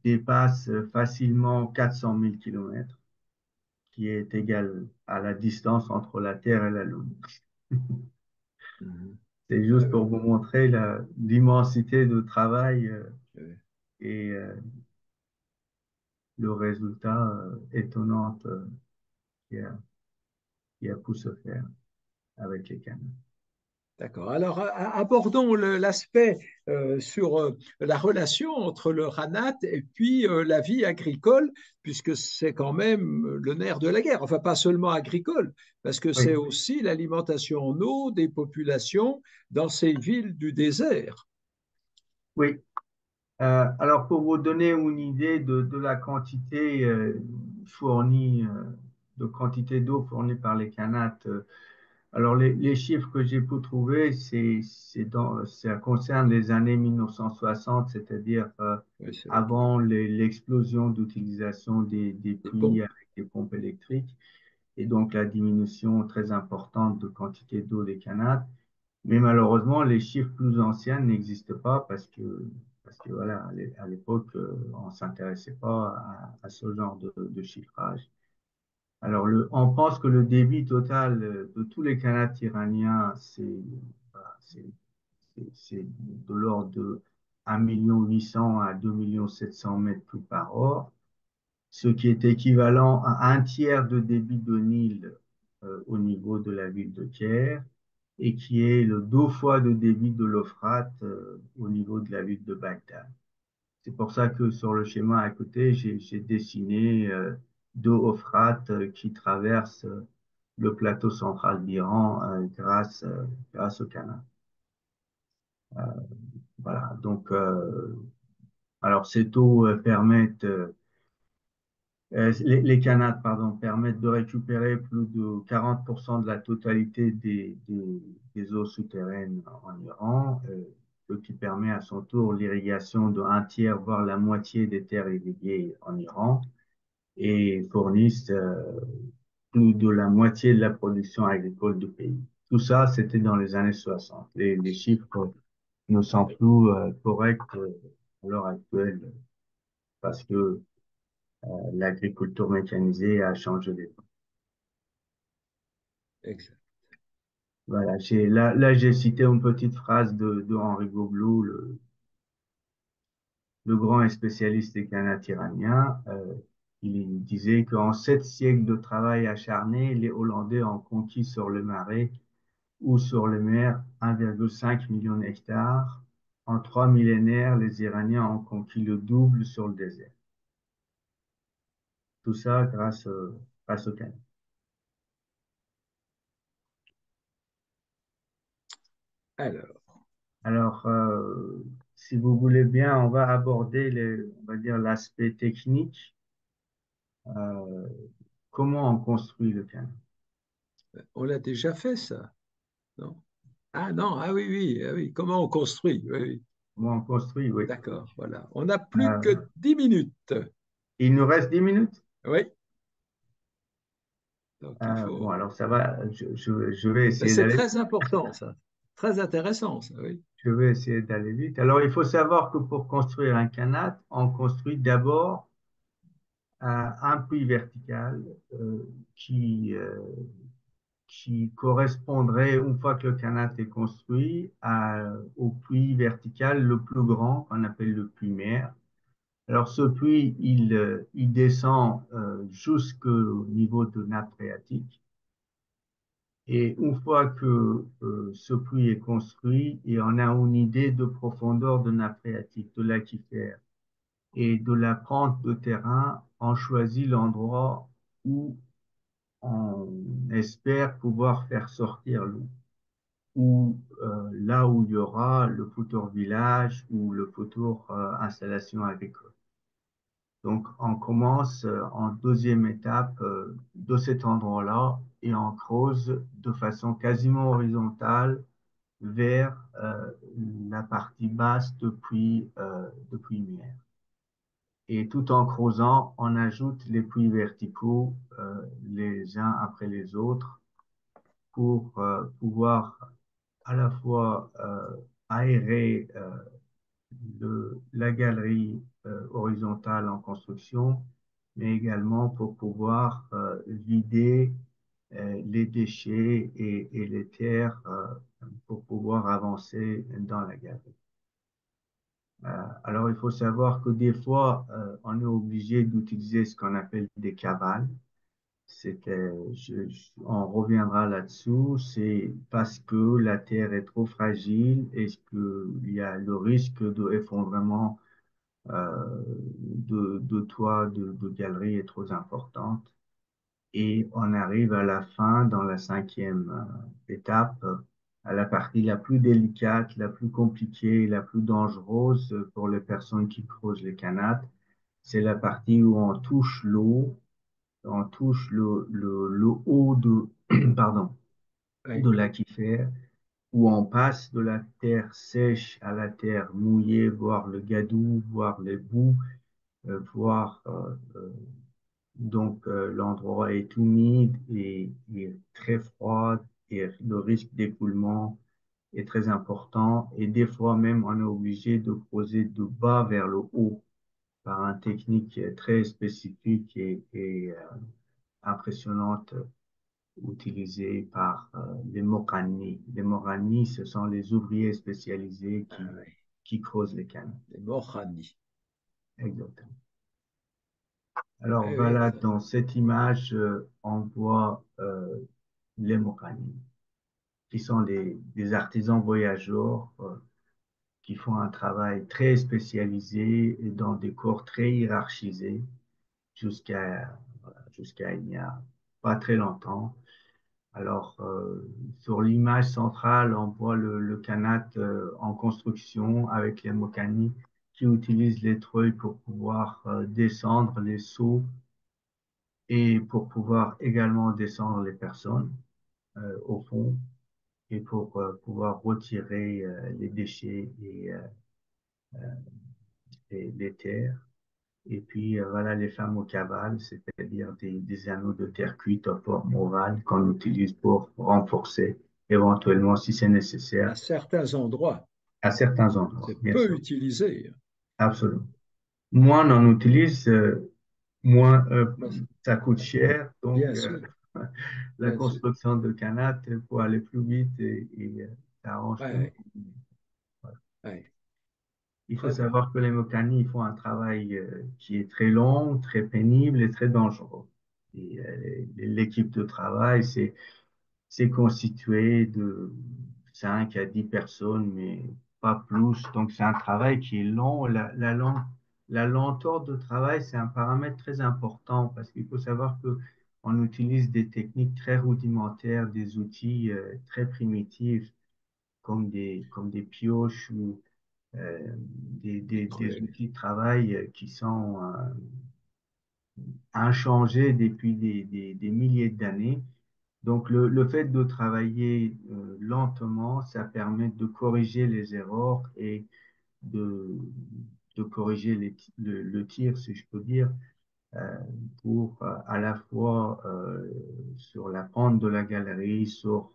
dépasse facilement 400 000 kilomètres, qui est égal à la distance entre la Terre et la Lune. Mhm. C'est Ouais, juste ouais, pour vous montrer l'immensité de travail ouais. et le résultat étonnant qui a, qui a pu se faire avec les canaux. D'accord. Alors, abordons l'aspect sur la relation entre le Ranat et puis la vie agricole, puisque c'est quand même le nerf de la guerre. Enfin, pas seulement agricole, parce que c'est Oui, aussi l'alimentation en eau des populations dans ces villes du désert. oui. Alors, pour vous donner une idée de la quantité fournie, de quantité d'eau fournie par les canates, alors les chiffres que j'ai pu trouver, ça concerne les années 1960, c'est-à-dire Oui, c'est vrai. avant l'explosion d'utilisation des Des puits pompes. avec des pompes électriques et donc la diminution très importante de quantité d'eau des canates. Mais malheureusement, les chiffres plus anciens n'existent pas parce que voilà, à l'époque, on ne s'intéressait pas à ce genre de chiffrage. Alors, on pense que le débit total de tous les canaux iraniens, voilà, c'est de l'ordre de 1,8 million à 2,7 millions mètres cubes par heure, ce qui est équivalent à un tiers de débit de Nil au niveau de la ville de Caire et qui est le 2 fois de débit de l'Euphrate au niveau de la ville de Bagdad. C'est pour ça que sur le schéma à côté, j'ai dessiné deux Euphrate qui traversent le plateau central d'Iran grâce au canal. Euh, voilà, donc alors ces eaux permettent les canaux, pardon, permettent de récupérer plus de 40% de la totalité des eaux souterraines en Iran, ce qui permet à son tour l'irrigation de un tiers, voire la moitié des terres irriguées en Iran et fournissent plus de la moitié de la production agricole du pays. Tout ça, c'était dans les années 60. Les chiffres ne sont plus corrects à l'heure actuelle parce que l'agriculture mécanisée a changé les temps. Exact. Voilà, là, j'ai cité une petite phrase de Henri Gobelou, le grand spécialiste des canaux iraniens. il disait qu'en 7 siècles de travail acharné, les Hollandais ont conquis sur le marais ou sur les mers 1,5 million d'hectares. En 3 millénaires, les Iraniens ont conquis le double sur le désert. Tout ça grâce au canal. Alors, Alors, si vous voulez bien, on va aborder on va dire l'aspect technique. Euh, Comment on construit le canal? on l'a déjà fait, ça, non? Ah non, ah oui, oui, ah oui. Comment on construit? Oui, oui. Comment on construit, oui. D'accord, voilà. On n'a plus Euh, que 10 minutes. il nous reste 10 minutes. Oui, donc il Bon, faut. alors ça va, je vais Mais essayer c'est d'aller, très important, ça. Très intéressant, ça, oui. je vais essayer d'aller vite. Alors, il faut savoir que pour construire un canal, on construit d'abord un puits vertical euh, qui, euh, qui correspondrait, une fois que le canal est construit, au puits vertical le plus grand, qu'on appelle le puits mère. Alors, ce puits, il descend jusqu'au niveau de nappe phréatique. Et une fois que ce puits est construit et on a une idée de profondeur de nappe phréatique, de l'aquifère et de la pente de terrain, on choisit l'endroit où on espère pouvoir faire sortir l'eau, ou là où il y aura le futur village ou le futur installation agricole. Donc, on commence en deuxième étape de cet endroit-là et on creuse de façon quasiment horizontale vers la partie basse depuis Mier. Et tout en creusant, on ajoute les puits verticaux les uns après les autres pour pouvoir à la fois aérer la galerie horizontale en construction, mais également pour pouvoir vider les déchets et les terres pour pouvoir avancer dans la galerie. Alors, il faut savoir que des fois, on est obligé d'utiliser ce qu'on appelle des cavales. On reviendra là-dessous, c'est parce que la terre est trop fragile et qu'il y a le risque d'effondrement de toit de galerie est trop importante. Et on arrive à la fin, dans la cinquième étape, à la partie la plus délicate, la plus compliquée, la plus dangereuse pour les personnes qui creusent les canaux. C'est la partie où on touche l'eau, on touche le haut pardon, de Oui. l'aquifère, où on passe de la terre sèche à la terre mouillée, voir le gadou, voir les boues, voir donc, l'endroit est humide et très froid et le risque d'écoulement est très important. Et des fois même, on est obligé de creuser de bas vers le haut par une technique très spécifique et impressionnante utilisée par les Morani. Les Morani, ce sont les ouvriers spécialisés Ah, oui. qui creusent les canaux. Les Mohani. Exactement. Alors Oui, oui, voilà, ça. dans cette image, on voit les Mokani, qui sont des artisans voyageurs qui font un travail très spécialisé et dans des corps très hiérarchisés jusqu'à il n'y a pas très longtemps. Alors, sur l'image centrale, on voit le Kanat en construction avec les Mokani qui utilisent les treuils pour pouvoir descendre les seaux et pour pouvoir également descendre les personnes au fond et pour pouvoir retirer les déchets et les terres. Et puis voilà les femmes au cavales, c'est-à-dire des anneaux de terre cuite en forme ovale qu'on utilise pour renforcer éventuellement si c'est À nécessaire certains endroits, à certains endroits, c'est bien peu sûr. utilisé. Absolument. Moins on en utilise, moins Mais, ça coûte cher. Donc, bien sûr, la bien sûr. construction de canaux pour aller plus vite et ça arrange tout le Ouais, monde. Voilà. ouais. il faut Très bien. savoir que les mécanis font un travail qui est très long, très pénible et très dangereux. Et l'équipe de travail, c'est constitué de 5 à 10 personnes, mais pas plus. Donc, c'est un travail qui est long. La lenteur de travail, c'est un paramètre très important parce qu'il faut savoir que on utilise des techniques très rudimentaires, des outils très primitifs comme des pioches ou des Très- outils de travail qui sont inchangés depuis des milliers d'années. Donc, le fait de travailler lentement, ça permet de corriger les erreurs et de, de corriger le tir, si je peux dire, euh, pour à la fois sur la pente de la galerie, sur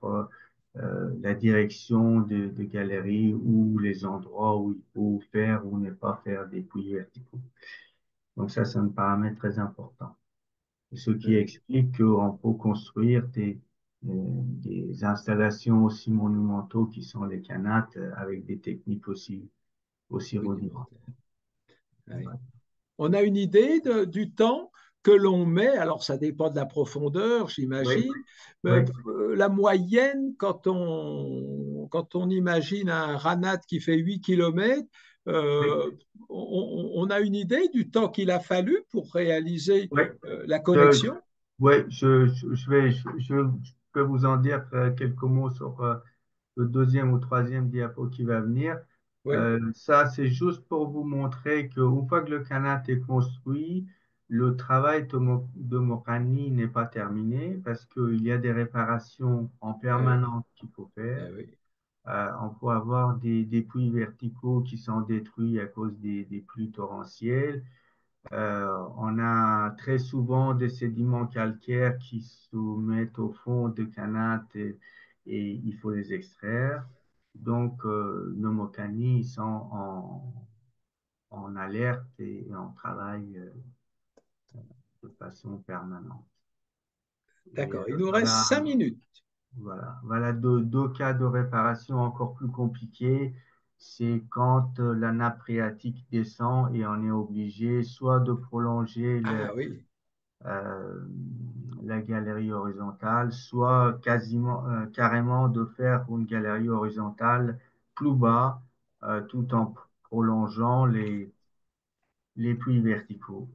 la direction de galerie ou les endroits où il faut faire ou ne pas faire des puits verticaux. Donc ça, c'est un paramètre très important. Ce qui oui, explique qu'on peut construire des installations aussi monumentaux qui sont les canats avec des techniques aussi rudimentaires. rudimentaire. Oui. On a une idée du temps que l'on met, alors ça dépend de la profondeur, Oui, j'imagine, oui, la moyenne quand on imagine un Ranat qui fait 8 km, oui, on a une idée du temps qu'il a fallu pour réaliser oui. la Je, connexion? ouais, je peux vous en dire quelques mots sur le deuxième ou troisième diapo qui va venir. Oui, Ça, c'est juste pour vous montrer qu'une fois que le canal est construit, le travail de Mokani n'est pas terminé parce qu'il y a des réparations en oui, permanence qu'il faut faire. oui, On peut avoir des puits verticaux qui sont détruits à cause des pluies torrentielles. On a très souvent des sédiments calcaires qui se mettent au fond de canaux et il faut les extraire. Donc, nos Mokani sont en alerte et en travail de façon permanente. Et d'accord. Il nous reste voilà, 5 minutes. voilà deux cas de réparation encore plus compliqués. C'est quand la nappe phréatique descend et on est obligé soit de prolonger Ah oui, euh, la galerie horizontale, soit carrément de faire une galerie horizontale plus bas, tout en prolongeant les puits verticaux.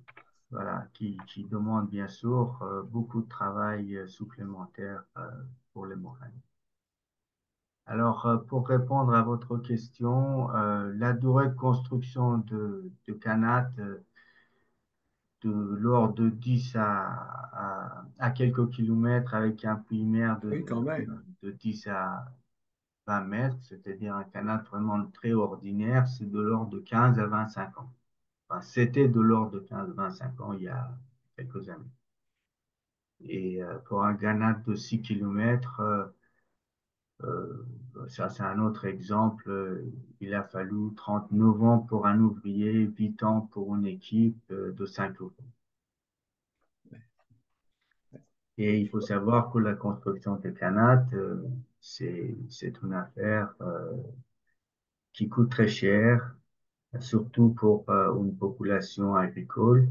Voilà, qui demandent bien sûr beaucoup de travail supplémentaire pour les moraines. Alors, pour répondre à votre question, la durée de construction de Canat de l'ordre de 10 à quelques kilomètres avec un puits-mer oui, quand même. de 10 à 20 mètres, c'est-à-dire un canal vraiment très ordinaire, c'est de l'ordre de 15 à 25 ans. Enfin, c'était de l'ordre de 15 à 25 ans il y a quelques années. Et pour un canal de 6 kilomètres, euh, ça c'est un autre exemple, il a fallu 39 ans pour un ouvrier, 8 ans pour une équipe de 5 ouvriers. Et il faut savoir que la construction de canal, c'est une affaire qui coûte très cher, surtout pour une population agricole.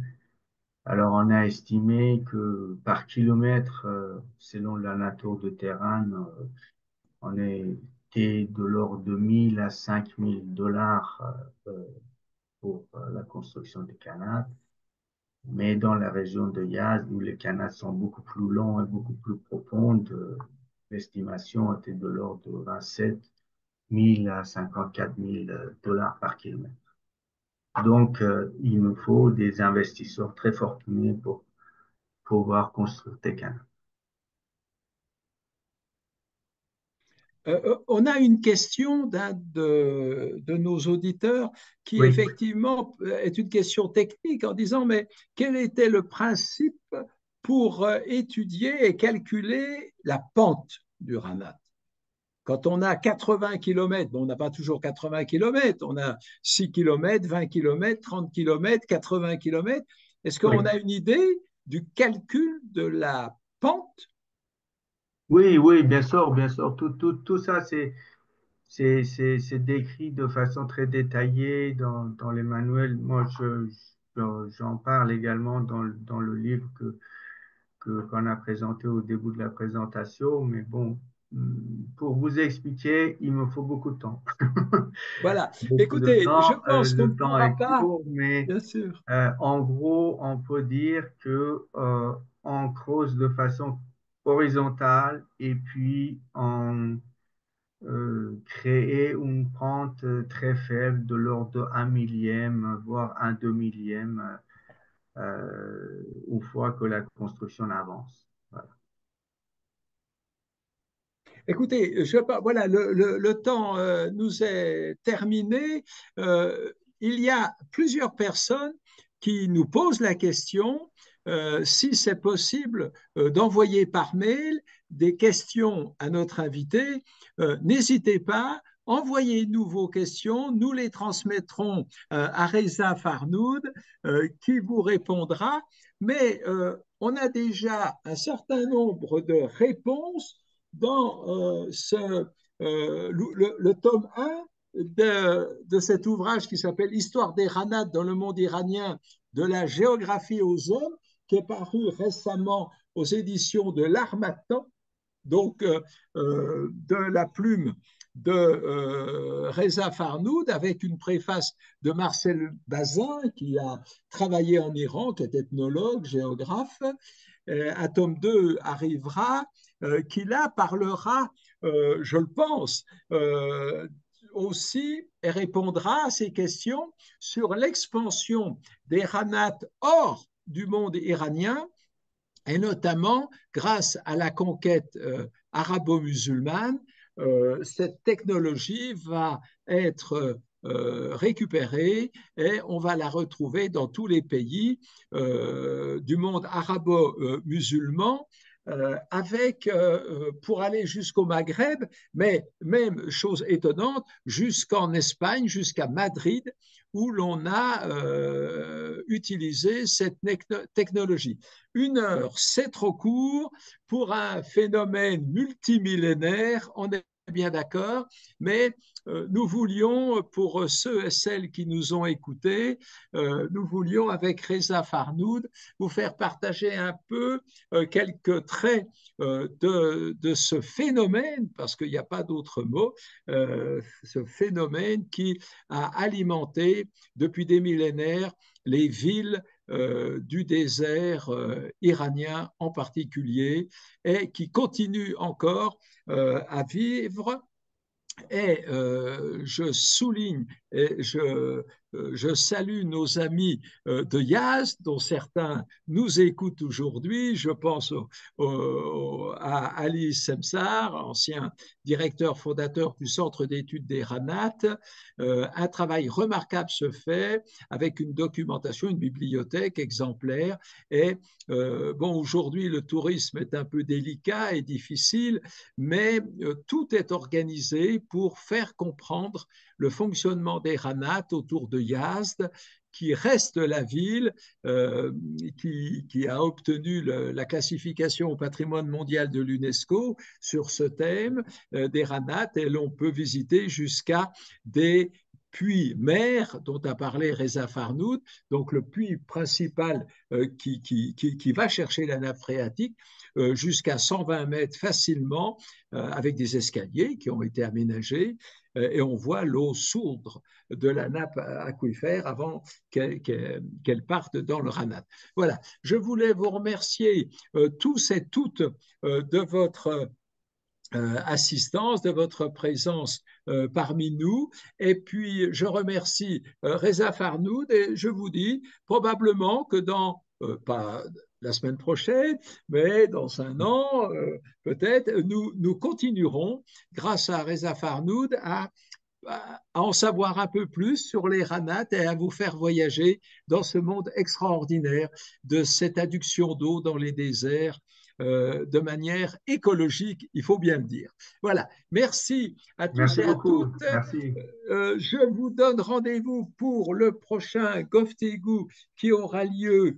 Alors, on a estimé que par kilomètre, selon la nature de terrain, on était de l'ordre de 1000 à 5000 dollars pour la construction des canaux. Mais dans la région de Yazd, où les canaux sont beaucoup plus longs et beaucoup plus profondes, l'estimation était de l'ordre de 27 000 à 54 000 dollars par kilomètre. Donc, il nous faut des investisseurs très fortunés pour pouvoir construire des canaux. On a une question d'un de nos auditeurs qui Oui, effectivement est une question technique en disant, mais quel était le principe pour étudier et calculer la pente du Ranat? Quand on a 80 km, bon, on n'a pas toujours 80 km, on a 6 km, 20 km, 30 km, 80 km. Est-ce oui, qu'on a une idée du calcul de la pente? oui, oui, bien sûr, bien sûr. Tout ça, c'est décrit de façon très détaillée dans les manuels. Moi, j'en parle également dans le livre qu'on a présenté au début de la présentation, mais bon, pour vous expliquer, il me faut beaucoup de temps. Voilà. Beaucoup de Écoutez, je temps, pense qu'on ne le temps pourra est pas, court, mais bien sûr. en gros, on peut dire que on creuse de façon horizontale et puis on crée une pente très faible de l'ordre de 1 millième, voire un 2 millième, une fois que la construction avance. Voilà. Écoutez, voilà, le temps nous est terminé. Il y a plusieurs personnes qui nous posent la question si c'est possible d'envoyer par mail des questions à notre invité. N'hésitez pas. Envoyez-nous vos questions, nous les transmettrons à Reza Farnoud qui vous répondra. Mais on a déjà un certain nombre de réponses dans le tome 1 de cet ouvrage qui s'appelle Histoire des Ranades dans le monde iranien, de la géographie aux hommes, qui est paru récemment aux éditions de l'Harmattan, donc de la plume de Reza Farnoud, avec une préface de Marcel Bazin, qui a travaillé en Iran, qui est ethnologue, géographe. Un tome 2 arrivera, qui là parlera, je le pense, aussi et répondra à ces questions sur l'expansion des ranates hors du monde iranien, et notamment grâce à la conquête arabo-musulmane. Cette technologie va être récupérée et on va la retrouver dans tous les pays du monde arabo-musulman, pour aller jusqu'au Maghreb, mais même chose étonnante, jusqu'en Espagne, jusqu'à Madrid, où l'on a utilisé cette technologie. 1 heure, c'est trop court pour un phénomène multimillénaire, on est bien d'accord, mais nous voulions, pour ceux et celles qui nous ont écoutés, nous voulions, avec Reza Farnoud, vous faire partager un peu quelques traits de ce phénomène, parce qu'il n'y a pas d'autre mot, ce phénomène qui a alimenté depuis des millénaires les villes du désert iranien en particulier, et qui continue encore à vivre. Et je souligne et je salue nos amis de Yazd, dont certains nous écoutent aujourd'hui. Je pense à Ali Semsar, ancien directeur fondateur du Centre d'études des Ranates. Un travail remarquable se fait avec une documentation, une bibliothèque exemplaire. Et bon, aujourd'hui, le tourisme est un peu délicat et difficile, mais tout est organisé pour faire comprendre le fonctionnement des ranates autour de Yazd, qui reste la ville qui a obtenu la classification au patrimoine mondial de l'UNESCO sur ce thème des ranates, et l'on peut visiter jusqu'à des puits mers dont a parlé Reza Farnoud, donc le puits principal qui va chercher la nappe phréatique jusqu'à 120 mètres facilement, avec des escaliers qui ont été aménagés, et on voit l'eau sourdre de la nappe aquifère avant qu'elle parte dans le Ranat. Voilà, je voulais vous remercier tous et toutes de votre assistance, de votre présence parmi nous. Et puis, je remercie Reza Farnoud, et je vous dis probablement que dans, pas la semaine prochaine, mais dans un an, peut-être, nous continuerons, grâce à Reza Farnoud, à en savoir un peu plus sur les ranates et à vous faire voyager dans ce monde extraordinaire de cette adduction d'eau dans les déserts de manière écologique, il faut bien le dire. Voilà, merci à tous Merci et à beaucoup. toutes. Merci. Je vous donne rendez-vous pour le prochain Goftegou qui aura lieu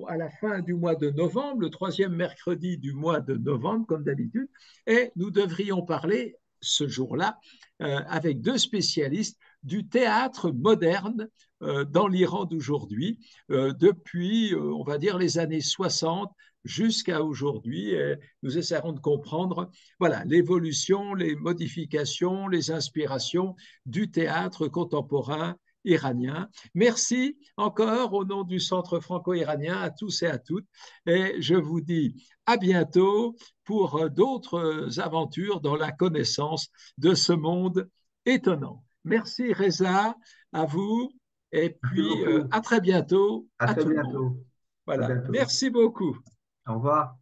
à la fin du mois de novembre, le 3e mercredi du mois de novembre, comme d'habitude, et nous devrions parler ce jour-là avec deux spécialistes du théâtre moderne dans l'Iran d'aujourd'hui, depuis, on va dire, les années 60 jusqu'à aujourd'hui. Et nous essaierons de comprendre voilà, l'évolution, les modifications, les inspirations du théâtre contemporain iranien. Merci encore au nom du Centre franco-iranien à tous et à toutes. Et je vous dis à bientôt pour d'autres aventures dans la connaissance de ce monde étonnant. Merci Reza, à vous, et Merci puis beaucoup. à très bientôt À à très tout le monde. bientôt. À Voilà, bientôt. merci beaucoup. Au revoir.